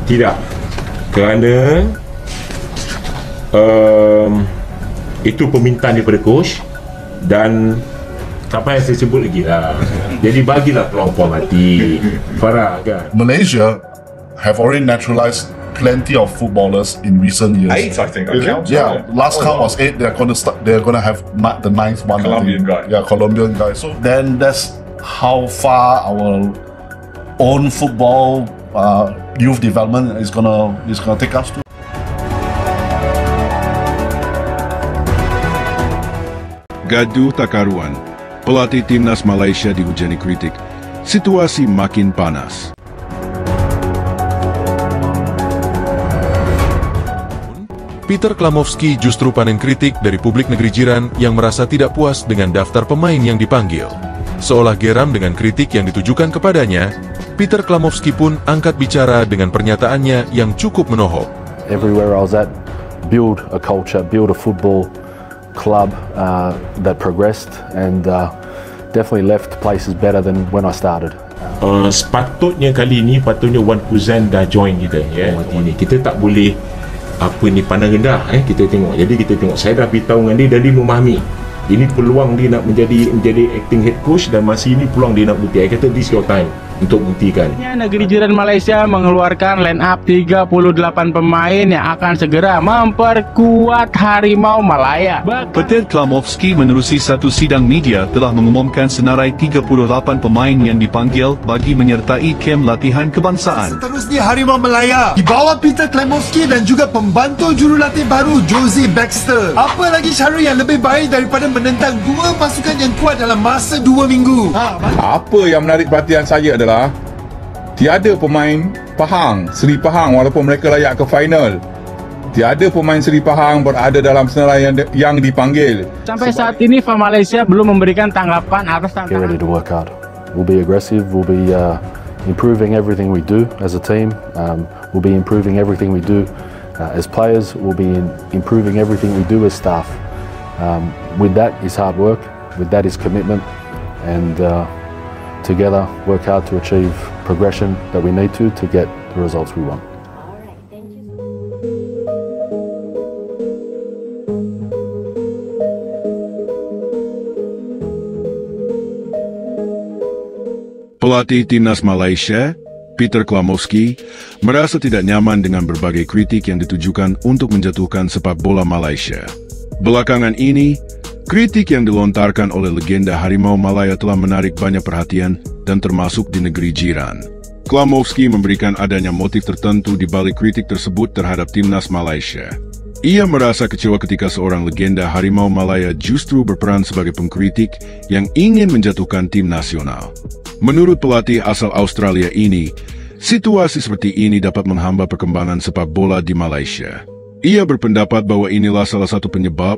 Tidak, kerana itu permintaan daripada coach dan tak payah saya sebut lagi lah. Jadi bagilah peluang hati Farah kan. Malaysia have already naturalized plenty of footballers in recent years. 8, I think. Yeah, last count was 8. They're gonna have the 9th one. Colombian guy. Yeah, Colombian guy. So then that's how far our own football youth development is gonna take us to. Gaduh tak karuan, pelatih timnas Malaysia dihujani kritik. Situasi makin panas. Peter Klamovski justru panen kritik dari publik negeri jiran yang merasa tidak puas dengan daftar pemain yang dipanggil. Seolah geram dengan kritik yang ditujukan kepadanya, Peter Klamovski pun angkat bicara dengan pernyataannya yang cukup menohok. Everywhere I was at, build a culture, build a football club that progressed and definitely left places better than when I started. Sepatutnya kali ini Wan Kuzan dah join kita ya. Kita tak boleh pandang rendah kita tengok. Jadi kita tengok, saya dah beritahu dengan dia dan dia memahami. Ini peluang dia nak menjadi acting head coach dan masih ini peluang dia nak bukti. I kata this your time untuk buktikan. Negeri jiran Malaysia mengeluarkan line up 38 pemain yang akan segera memperkuat Harimau Malaya. Peter Klamovski menerusi satu sidang media telah mengumumkan senarai 38 pemain yang dipanggil bagi menyertai kem latihan kebangsaan. Seterusnya Harimau Malaya di bawah Peter Klamovski dan juga pembantu jurulatih baru Josie Baxter. Apa lagi cara yang lebih baik daripada menentang dua pasukan yang kuat dalam masa 2 minggu? Apa yang menarik perhatian saya adalah tiada pemain Pahang, Seri Pahang walaupun mereka layak ke final. Tiada pemain Seri Pahang berada dalam senarai yang dipanggil. Sampai saat ini FAM Malaysia belum memberikan tanggapan atas Get ready tantangan. to work hard. We'll be aggressive. We'll be improving everything we do as a team. We'll be improving everything we do as players. We'll be improving everything we do as staff. With that is hard work. With that is commitment, and together work hard to achieve progression that we need to get the results we want. Pelatih timnas Malaysia, Peter Klamovski, merasa tidak nyaman dengan berbagai kritik yang ditujukan untuk menjatuhkan sepak bola Malaysia. Belakangan ini, kritik yang dilontarkan oleh legenda Harimau Malaya telah menarik banyak perhatian dan termasuk di negeri jiran. Klamovski memberikan adanya motif tertentu di balik kritik tersebut terhadap timnas Malaysia. Ia merasa kecewa ketika seorang legenda Harimau Malaya justru berperan sebagai pengkritik yang ingin menjatuhkan tim nasional. Menurut pelatih asal Australia ini, situasi seperti ini dapat menghambat perkembangan sepak bola di Malaysia. Ia berpendapat bahwa inilah salah satu penyebab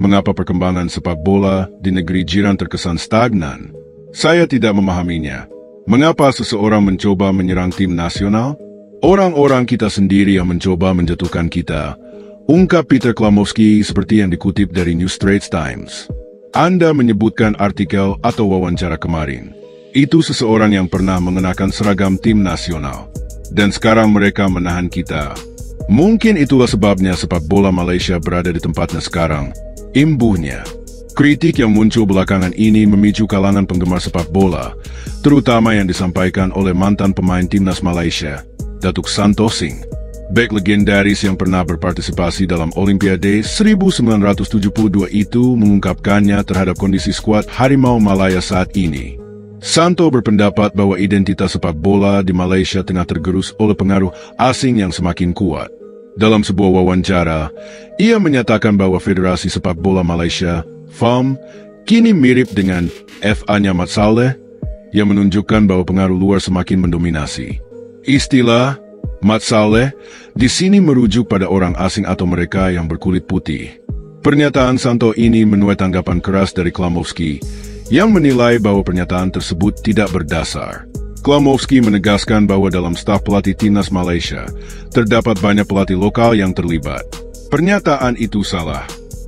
mengapa perkembangan sepak bola di negeri jiran terkesan stagnan. Saya tidak memahaminya. Mengapa seseorang mencoba menyerang tim nasional? Orang-orang kita sendiri yang mencoba menjatuhkan kita, ungkap Peter Klamovski seperti yang dikutip dari New Straits Times. Anda menyebutkan artikel atau wawancara kemarin. Itu seseorang yang pernah mengenakan seragam tim nasional. Dan sekarang mereka menahan kita. Mungkin itulah sebabnya sepak bola Malaysia berada di tempatnya sekarang. Imbuhnya, kritik yang muncul belakangan ini memicu kalangan penggemar sepak bola, terutama yang disampaikan oleh mantan pemain timnas Malaysia, Datuk Santosing, bek legendaris yang pernah berpartisipasi dalam Olimpiade 1972 itu mengungkapkannya terhadap kondisi skuad Harimau Malaya saat ini. Santo berpendapat bahwa identitas sepak bola di Malaysia tengah tergerus oleh pengaruh asing yang semakin kuat. Dalam sebuah wawancara, ia menyatakan bahwa Federasi Sepak Bola Malaysia, FAM, kini mirip dengan FA-nya Mat Saleh, yang menunjukkan bahwa pengaruh luar semakin mendominasi. Istilah Mat Saleh di sini merujuk pada orang asing atau mereka yang berkulit putih. Pernyataan Santo ini menuai tanggapan keras dari Klamovski, yang menilai bahwa pernyataan tersebut tidak berdasar. Klamovski menegaskan bahwa dalam staf pelatih timnas Malaysia, terdapat banyak pelatih lokal yang terlibat. Pernyataan itu salah.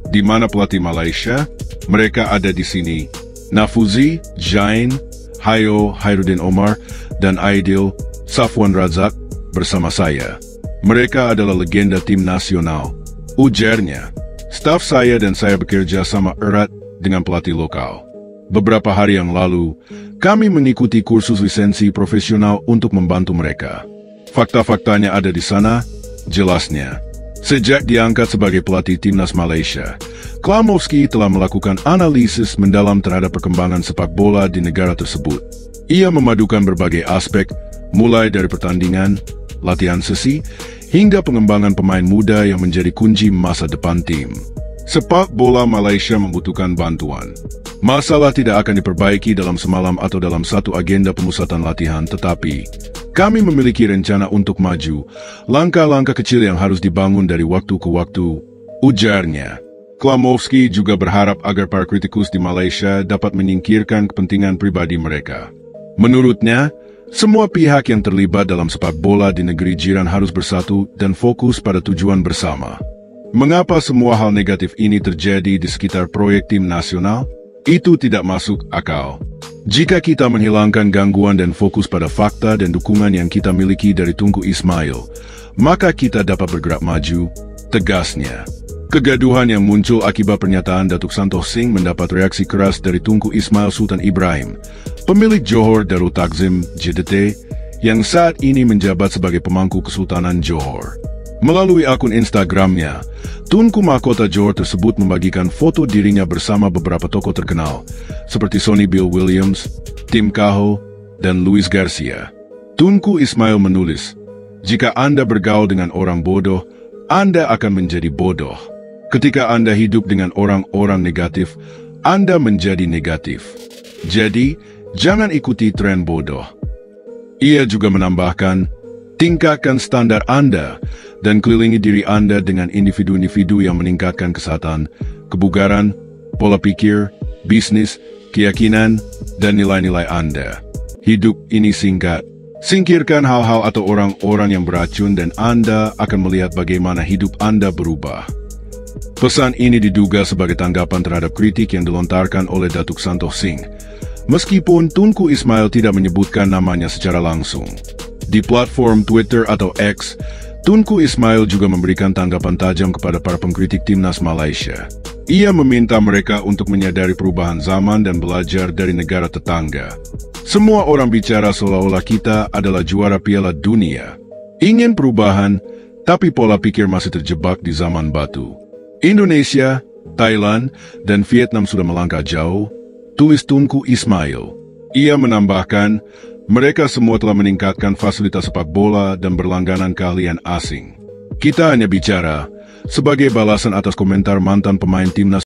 Di mana pelatih Malaysia? Mereka ada di sini. Nafuzi, Jain, Hayo, Hairudin Omar, dan Aidil, Safwan Razak, bersama saya. Mereka adalah legenda tim nasional. Ujarnya, staf saya dan saya bekerja sama erat dengan pelatih lokal. Beberapa hari yang lalu, kami mengikuti kursus lisensi profesional untuk membantu mereka. Fakta-faktanya ada di sana, jelasnya. Sejak diangkat sebagai pelatih timnas Malaysia, Klamovski telah melakukan analisis mendalam terhadap perkembangan sepak bola di negara tersebut. Ia memadukan berbagai aspek, mulai dari pertandingan, latihan sesi, hingga pengembangan pemain muda yang menjadi kunci masa depan tim. Sepak bola Malaysia membutuhkan bantuan. Masalah tidak akan diperbaiki dalam semalam atau dalam satu agenda pemusatan latihan, tetapi kami memiliki rencana untuk maju, langkah-langkah kecil yang harus dibangun dari waktu ke waktu, ujarnya. Klamovski juga berharap agar para kritikus di Malaysia dapat menyingkirkan kepentingan pribadi mereka. Menurutnya, semua pihak yang terlibat dalam sepak bola di negeri jiran harus bersatu dan fokus pada tujuan bersama. Mengapa semua hal negatif ini terjadi di sekitar proyek tim nasional? Itu tidak masuk akal. Jika kita menghilangkan gangguan dan fokus pada fakta dan dukungan yang kita miliki dari Tunku Ismail, maka kita dapat bergerak maju, tegasnya. Kegaduhan yang muncul akibat pernyataan Datuk Santokh Singh mendapat reaksi keras dari Tunku Ismail Sultan Ibrahim, pemilik Johor Darul Takzim JDT, yang saat ini menjabat sebagai pemangku Kesultanan Johor. Melalui akun Instagramnya, Tunku Mahkota Johor tersebut membagikan foto dirinya bersama beberapa tokoh terkenal, seperti Sonny Bill Williams, Tim Kaho, dan Luis Garcia. Tunku Ismail menulis, "Jika Anda bergaul dengan orang bodoh, Anda akan menjadi bodoh. Ketika Anda hidup dengan orang-orang negatif, Anda menjadi negatif. Jadi, jangan ikuti tren bodoh." Ia juga menambahkan, tingkatkan standar Anda dan kelilingi diri Anda dengan individu-individu yang meningkatkan kesehatan, kebugaran, pola pikir, bisnis, keyakinan, dan nilai-nilai Anda. Hidup ini singkat. Singkirkan hal-hal atau orang-orang yang beracun dan Anda akan melihat bagaimana hidup Anda berubah. Pesan ini diduga sebagai tanggapan terhadap kritik yang dilontarkan oleh Datuk Santokh Singh, meskipun Tunku Ismail tidak menyebutkan namanya secara langsung. Di platform Twitter atau X, Tunku Ismail juga memberikan tanggapan tajam kepada para pengkritik timnas Malaysia. Ia meminta mereka untuk menyadari perubahan zaman dan belajar dari negara tetangga. Semua orang bicara seolah-olah kita adalah juara Piala Dunia. Ingin perubahan, tapi pola pikir masih terjebak di zaman batu. Indonesia, Thailand, dan Vietnam sudah melangkah jauh, tulis Tunku Ismail. Ia menambahkan, mereka semua telah meningkatkan fasilitas sepak bola dan berlangganan keahlian asing. Kita hanya bicara sebagai balasan atas komentar mantan pemain timnas